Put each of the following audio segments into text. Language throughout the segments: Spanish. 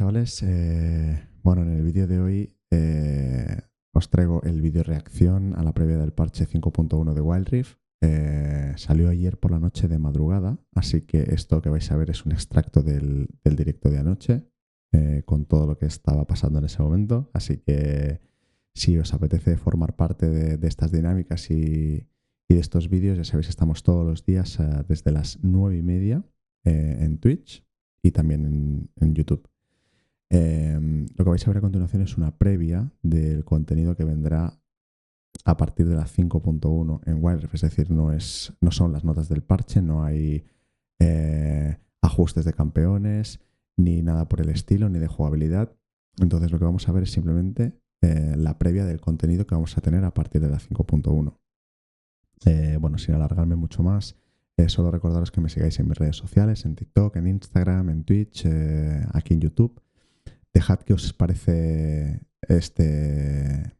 chavales? Bueno, en el vídeo de hoy os traigo el vídeo reacción a la previa del parche 5.1 de Wildrift. Salió ayer por la noche de madrugada, así que esto que vais a ver es un extracto del directo de anoche, con todo lo que estaba pasando en ese momento. Así que si os apetece formar parte de estas dinámicas y de estos vídeos, ya sabéis que estamos todos los días desde las 9:30 en Twitch y también en YouTube. Lo que vais a ver a continuación es una previa del contenido que vendrá a partir de la 5.1 en Wildrift, es decir, no son las notas del parche, no hay ajustes de campeones, ni nada por el estilo, ni de jugabilidad. Entonces lo que vamos a ver es simplemente la previa del contenido que vamos a tener a partir de la 5.1. Bueno, sin alargarme mucho más, solo recordaros que me sigáis en mis redes sociales, en TikTok, en Instagram, en Twitch, aquí en YouTube. Dejad qué os parece este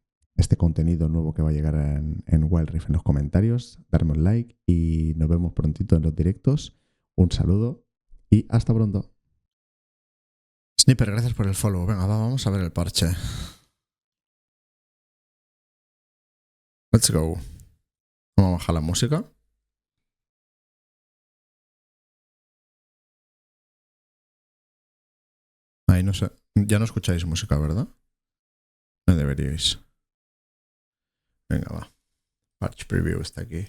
contenido nuevo que va a llegar en Wildrift en los comentarios. Darme un like y nos vemos prontito en los directos. Un saludo y hasta pronto. Sniper, gracias por el follow. Venga, vamos a ver el parche. Let's go. Vamos a bajar la música. Ahí no sé. Ya no escucháis música, ¿verdad? No deberíais. Venga, va. Parche preview está aquí.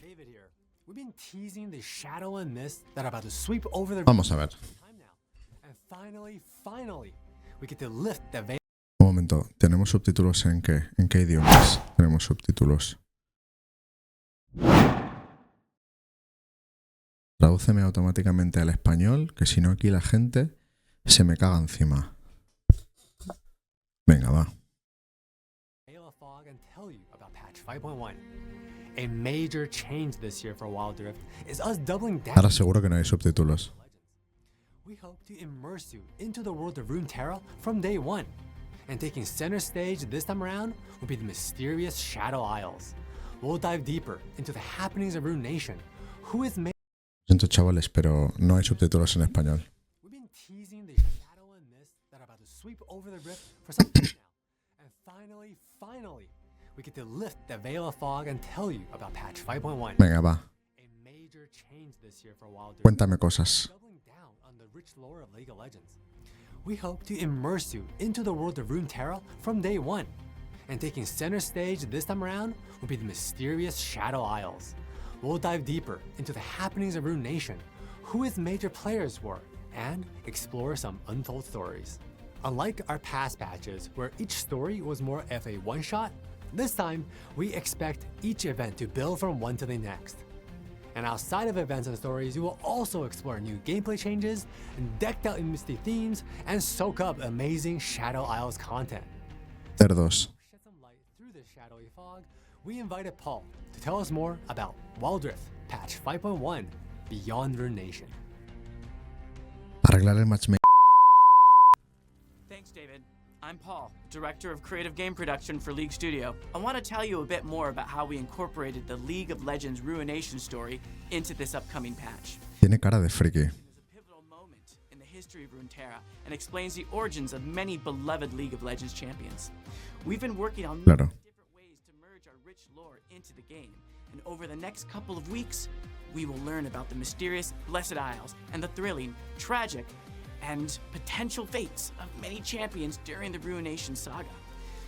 Vamos a ver. Un momento. ¿Tenemos subtítulos en qué? ¿En qué idiomas tenemos subtítulos? Tradúceme automáticamente al español, que si no aquí la gente se me caga encima. Venga, va. Ahora seguro que no hay subtítulos. We hope to immerse you into the world of Runeterra from day one. And taking center stage this time around will be the mysterious Shadow Isles. We'll dive deeper into the happenings of Rune Nation. Who is made? Siento, chavales, pero no hay subtítulos en español. We've been teasing the shadow and mist that are about to sweep over the rift for some time now. And finally, we get to lift the veil of fog and tell you about patch 5.1. Venga, va. A major change this year for Wildrift. Cuéntame cosas. Doubling down on the rich lore of League of Legends. We hope to immerse you into the world of Runeterra from day one. And taking center stage this time around will be the mysterious Shadow Isles. We'll dive deeper into the happenings of Rune Nation, who its major players were, and explore some untold stories. Unlike our past patches, where each story was more of a one-shot, this time we expect each event to build from one to the next. And outside of events and stories, you will also explore new gameplay changes and decked out in misty themes and soak up amazing Shadow Isles content. Cerdos. To shed some light through this shadowy fog, we invited Paul to tell us more about Wildrift patch 5.1 Beyond Rune Nation. Arreglar el matchmaking. Thanks, David. I'm Paul, Director of Creative Game Production for League Studio. I want to tell you a bit more about how we incorporated the League of Legends Ruination story into this upcoming patch. Tiene cara de friki. It is a pivotal moment in the history of Runeterra and explains the origins of many beloved League of Legends champions. We've been working on Claro. different ways to merge our rich lore into the game, and over the next couple of weeks, we will learn about the mysterious Blessed Isles and the thrilling, tragic, and potential fates of many champions during the Ruination saga.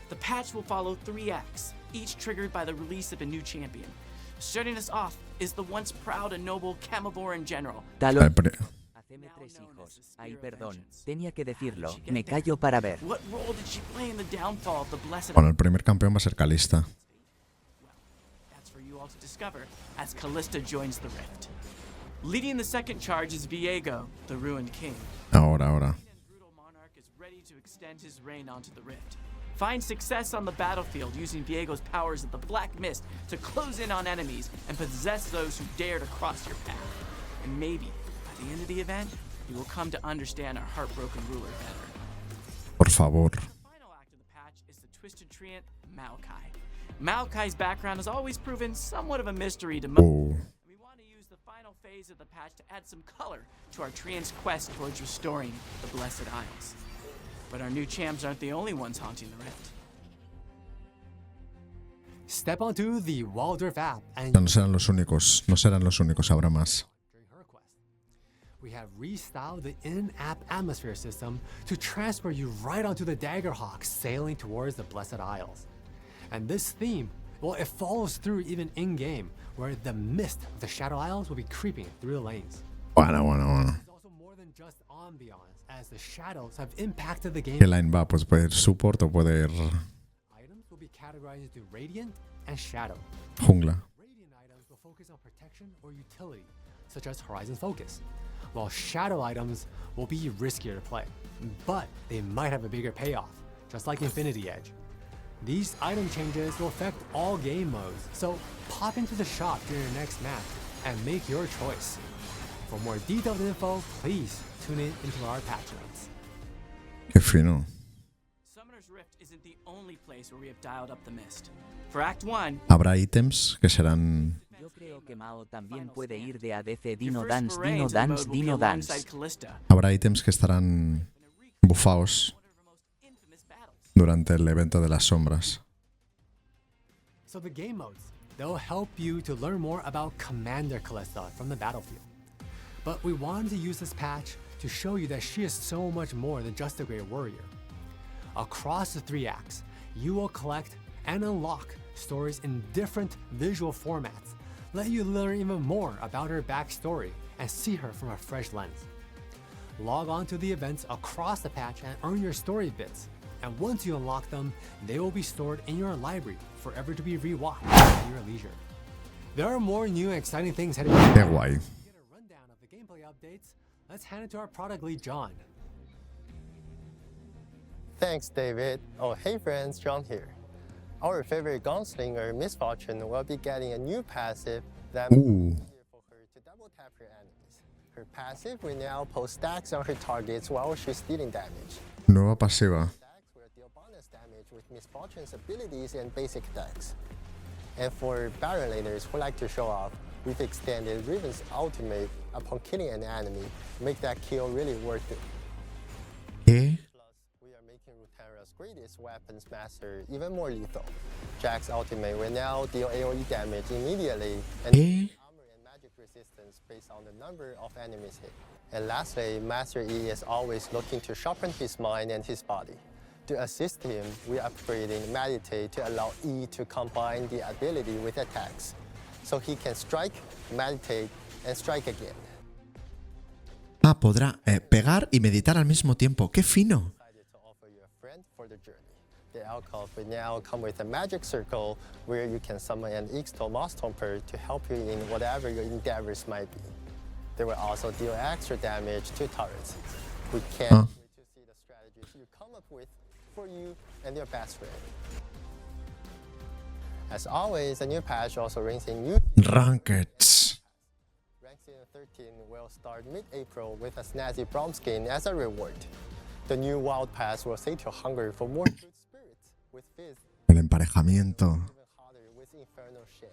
The patch will follow 3 acts, each triggered by the release of a new champion. Starting us off is the once proud and noble Camavoran General. El pri- Haceme 3 hijos. Ay, perdón. Tenía que decirlo. Me callo para ver. What role did she play in the downfall of the Blessed Bueno, el primer campeón va a ser Calista. That's for you all to discover as Callista joins the Rift. Leading the second charge is Viego, the Ruined King. Ahora. And brutal monarch is ready to extend his reign onto the Rift. Find success on the battlefield using Viego's powers of the Black Mist to close in on enemies and possess those who dare to cross your path. And maybe, by the end of the event, you will come to understand our heartbroken ruler better. Por favor. The final act of the patch is the twisted treant, Maokai. Maokai's background has always proven somewhat of a mystery to most. Oh. We want to use the final phase of the patch to add some color to our treant's quest towards restoring the Blessed Isles. But our new champs aren't the only ones haunting the rift. Step onto the Wildrift app and No serán los únicos, no serán los únicos, habrá más. during her quest. We have restyled the in-app atmosphere system to transfer you right onto the Daggerhawk sailing towards the Blessed Isles. And this theme, well, it follows through even in-game, where the mist of the Shadow Isles will be creeping through the lanes. Bueno. It's also more than just ambiance, as the shadows have impacted the ¿Qué game. line va? Pues puede ir support o puede ir Items will be categorized into Radiant and Shadow. jungla. Radiant items will focus on protection or utility, such as Horizon Focus, while Shadow items will be riskier to play, but they might have a bigger payoff, just like Infinity Edge. These item changes will affect all game modes, so pop into the shop during your next match and make your choice. For more detailed info, please tune in into our patch notes. Qué fino. Summoner's Rift isn't the only place where we have dialed up the mist. For Act 1, Habrá ítems que serán Yo creo que Mao también puede ir de ADC Dino your Dance, first foray Dino into the Dance, mode will be Dino alongside Dance. Callista, habrá ítems que estarán bufaos one of her most infamous battles. durante el evento de las sombras. So the game modes, they'll help you to learn more about Commander Callista from the battlefield. But we wanted to use this patch to show you that she is so much more than just a great warrior. Across the 3 acts, you will collect and unlock stories in different visual formats, let you learn even more about her backstory and see her from a fresh lens. Log on to the events across the patch and earn your story bits. And once you unlock them, they will be stored in your library, forever to be rewatched at your leisure. There are more new and exciting things heading Qué up. guay. To get a rundown of the gameplay updates, let's hand it to our product lead, John. Thanks, David. Oh, hey friends, John here. Our favorite gunslinger, Miss Fortune, will be getting a new passive that makes it easier for her to double tap her enemies. Her passive will now post stacks on her targets while she's dealing damage. Nueva pasiva. Stacks will deal bonus damage with Miss Fortune's abilities and basic attacks. And for Baron laners who like to show off, we've extended Riven's ultimate upon killing an enemy, make that kill really worth it. ¿Qué? Plus, we are making Runeterra's greatest weapons master even more lethal. Jack's ultimate will now deal AoE damage immediately and ¿Qué? armor and magic resistance based on the number of enemies hit. And lastly, Master E is always looking to sharpen his mind and his body. To assist him, we are upgrading Meditate to allow E to combine the ability with attacks, so he can strike, meditate, and strike again. Ah, podrá pegar y meditar al mismo tiempo. ¡Qué fino! Decided to offer you a friend for the journey. The alcove will now come with a magic circle where you can summon an Ixtal Moss Thumper to help you in whatever your endeavors might be. They will also deal extra damage to turrets. We can't Huh. wait to see the strategies you come up with for you and your best friend. As always, the new patch also brings in new Rankeds. Rank Season 13 will start mid-April with a snazzy prom skin as a reward. The new Wild Pass will sate your hunger for more good spirits with Fizz, El emparejamiento. even hotter with Inferno Shed.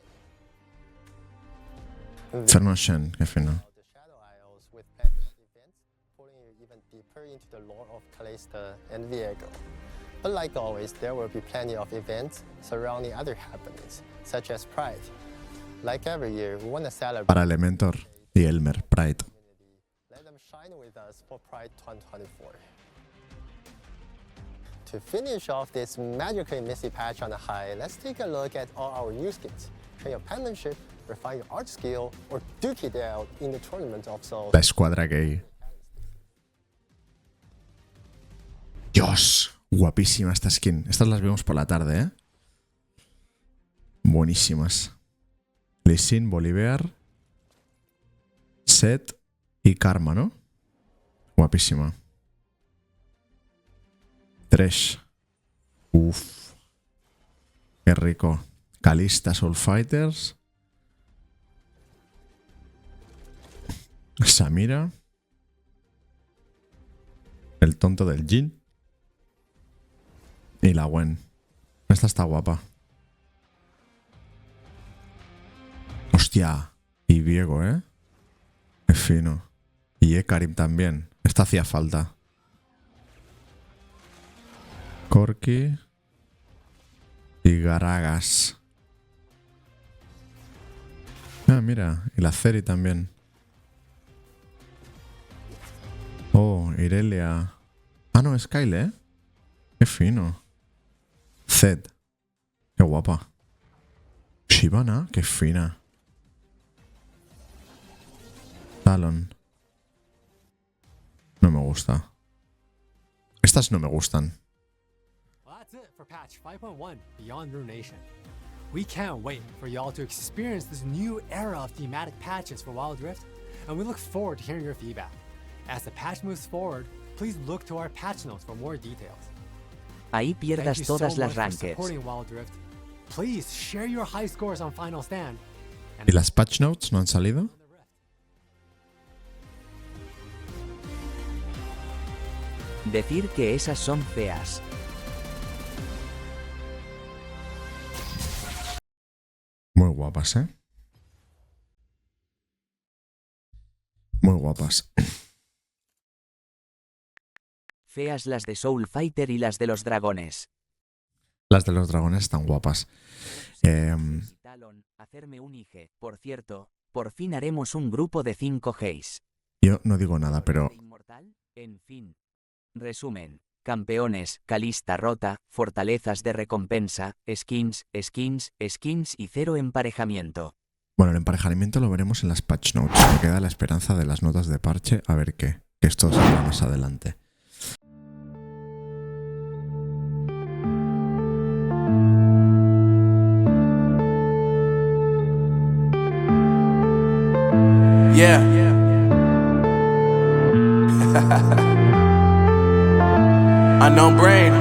Inferno Shen, qué fino. The Shadow Isles with plenty of events, pulling you even deeper into the lore of Callista and Viego. But like always, there will be plenty of events surrounding other happenings, such as Pride. Like every year, we want to celebrate Para Elementor y Elmer, Pride. community. Let them shine with us for Pride 2024. To finish off this magically misty patch on a high, let's take a look at all our new skins. Train your penmanship, refine your art skill, or duke it out in the Tournament of Souls. La escuadra gay. Dios, guapísima esta skin. Estas las vemos por la tarde, ¿eh? Buenísimas. Lee Sin, Bolivar, Set y Karma, ¿no? Guapísima. Thresh. Uf. Qué rico. Callista, Soul Fighters. Samira. El tonto del Jin. Y la Gwen. Esta está guapa. Hostia. Y Viego, ¿eh? Qué fino. Y Ekarim también. Esta hacía falta. Corky y Garagas. Ah, mira, y la Ceri también. Oh, Irelia. Ah, no, es Kyle, ¿eh? Qué fino. Zed. Qué guapa. Shivana, qué fina. Talon. No me gusta. Estas no me gustan. Well, that's it for patch 5.1 Beyond Ruination. We can't wait for y'all to experience this new era of thematic patches for Wildrift, and we look forward to hearing your feedback. As the patch moves forward, please look to our patch notes for more details. Ahí Thank pierdas you so todas las much for rankeds. supporting Wildrift. Please share your high scores on Final Stand. And ¿Y las patch notes no han salido? Decir que esas son feas. Muy guapas, ¿eh? Muy guapas. Feas las de Soul Fighter y las de los dragones. Las de los dragones están guapas. Talon, hacerme un IG. Por cierto, por fin haremos un grupo de 5 Gs. Yo no digo nada, pero Inmortal, en fin. Resumen. Campeones, Calista rota, fortalezas de recompensa, skins y 0 emparejamiento. bueno, el emparejamiento lo veremos en las patch notes. Me queda la esperanza de las notas de Parche a ver qué. Que esto saldrá más adelante. Yeah. Unknown brain.